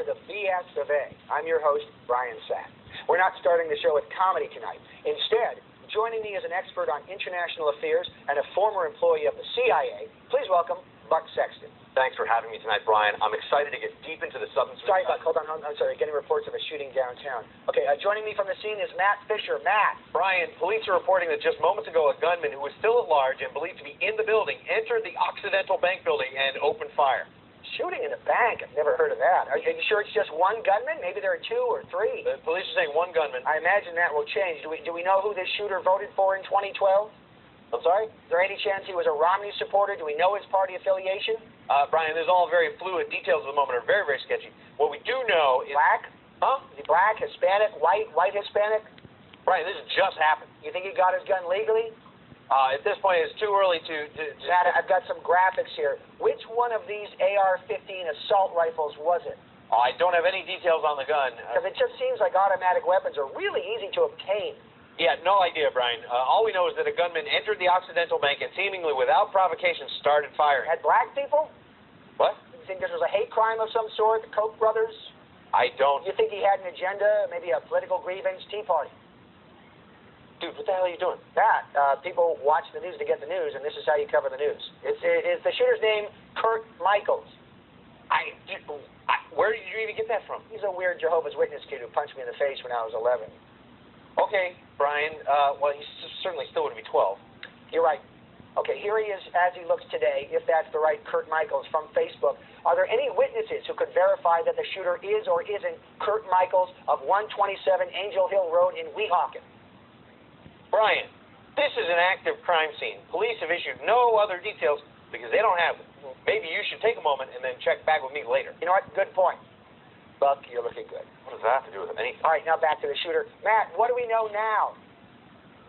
To the BS of A. I'm your host, Brian Sack. We're not starting the show with comedy tonight. Instead, joining me is an expert on international affairs and a former employee of the CIA. Please welcome Buck Sexton. Thanks for having me tonight, Brian. I'm excited to get deep into the substance. Sorry, Buck, hold on. I'm sorry, getting reports of a shooting downtown. Okay, joining me from the scene is Matt Fisher. Matt. Brian, police are reporting that just moments ago a gunman who was still at large and believed to be in the building entered the Occidental Bank building and opened fire. Shooting in a bank? I've never heard of that. Are you sure it's just one gunman? Maybe there are two or three. The police are saying one gunman. I imagine that will change. Do we know who this shooter voted for in 2012? I'm sorry? Is there any chance he was a Romney supporter? Do we know his party affiliation? Brian, this is all very fluid. Details of the moment are very, very sketchy. What we do know is... Black? Huh? Is he black, Hispanic, white Hispanic? Brian, this has just happened. You think he got his gun legally? At this point, it's too early to... Matt, I've got some graphics here. Which one of these AR-15 assault rifles was it? I don't have any details on the gun. Because it just seems like automatic weapons are really easy to obtain. Yeah, no idea, Brian. All we know is that a gunman entered the Occidental Bank and seemingly without provocation started firing. Had black people? What? You think this was a hate crime of some sort, the Koch brothers? I don't... You think he had an agenda, maybe a political grievance, Tea Party? Dude, what the hell are you doing? Matt, people watch the news to get the news, and this is how you cover the news. Is the shooter's name Kurt Michaels? Where did you even get that from? He's a weird Jehovah's Witness kid who punched me in the face when I was 11. Okay, Brian. Well, he certainly still would be 12. You're right. Okay, here he is as he looks today, if that's the right Kurt Michaels from Facebook. Are there any witnesses who could verify that the shooter is or isn't Kurt Michaels of 127 Angel Hill Road in Weehawken? Brian, this is an active crime scene. Police have issued no other details because they don't have them. Maybe you should take a moment and then check back with me later. You know what? Good point. Buck, you're looking good. What does that have to do with anything? All right, now back to the shooter. Matt, what do we know now?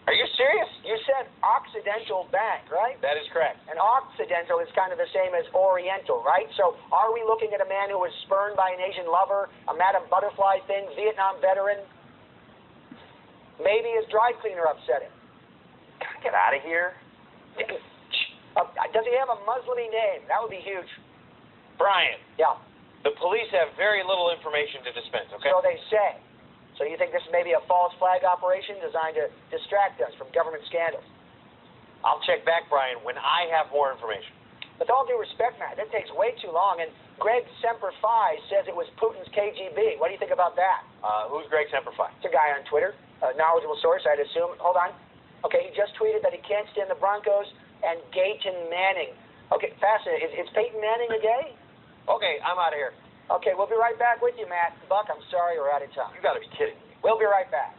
Are you serious? You said Occidental Bank, right? That is correct. And Occidental is kind of the same as Oriental, right? So are we looking at a man who was spurned by an Asian lover, a Madame Butterfly thing, Vietnam veteran? Maybe his dry cleaner upset him. Can I get out of here? Does he have a Muslim-y name? That would be huge. Brian. Yeah. The police have very little information to dispense, okay? So they say. So you think this is maybe a false flag operation designed to distract us from government scandals? I'll check back, Brian, when I have more information. With all due respect, Matt, that takes way too long, and Greg Semper Fi says it was Putin's KGB. What do you think about that? Who's Greg Semper Fi? It's a guy on Twitter, a knowledgeable source, I'd assume. Hold on. Okay, he just tweeted that he can't stand the Broncos and Gayton Manning. Okay, fascinating. Is Peyton Manning a gay? Okay, I'm out of here. Okay, we'll be right back with you, Matt. Buck, I'm sorry we're out of time. You gotta be kidding me. We'll be right back.